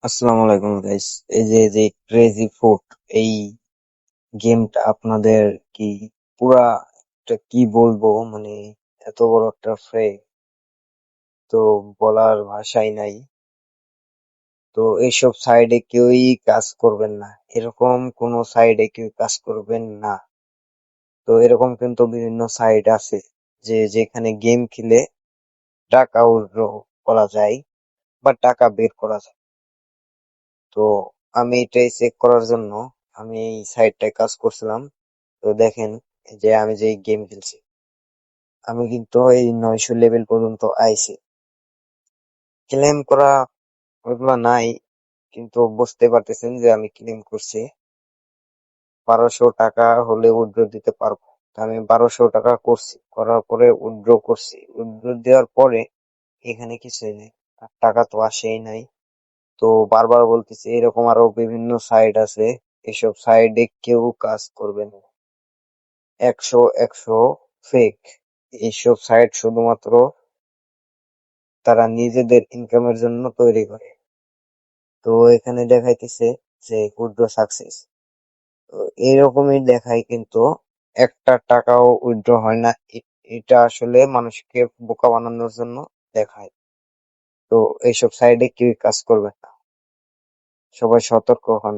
আসসালামু আলাইকুম গাইস। এই যে ক্রেজি ফুড, এই গেমটা আপনাদের কি পুরা একটা কি বলবো, মানে এত বড় একটা ফ্রেক, তো বলার ভাষাই নাই। তো এইসব সাইডে কেউই কাজ করবেন না, এরকম কোনো সাইডে কেউ কাজ করবেন না। তো এরকম কিন্তু বিভিন্ন সাইড আছে যে যেখানে গেম খেলে টাকা উইথড্র করা যায় বা টাকা বের করা যায়। তো আমি এটাই চেক করার জন্য আমি এই সাইটটায় কাজ করছিলাম। তো দেখেন, এই যে আমি যে গেম খেলছি, আমি কিন্তু এই 900 লেভেল পর্যন্ত আইছি। ক্লেম করা ওইগুলা নাই, কিন্তু বুঝতে পারতেছেন যে আমি ক্লেম করছি। 1200 টাকা হলে উইথড্র দিতে পারবো। তো আমি 1200 টাকা করছি, করার পরে উইথড্র করছি। উইথড্র দেওয়ার পরে এখানে কিছুই নেই, আর টাকা তো আসেই নাই। তো বারবার বলতেছি এরকম আরো বিভিন্ন সাইট আছে, এসব সাইডে কেউ কাজ করবে না। একশো একশো ফেক। এইসব সাইট শুধুমাত্র তারা নিজেদের ইনকামের জন্য তৈরি করে। তো এখানে দেখাইতেছে যে উইথড্র সাকসেস, তো এরকমই দেখায়, কিন্তু একটা টাকাও উইথড্র হয় না। এটা আসলে মানুষকে বোকা বানানোর জন্য দেখায়। তো এইসব সাইডে কেউ কাজ করবে না, সবাই সতর্ক হন।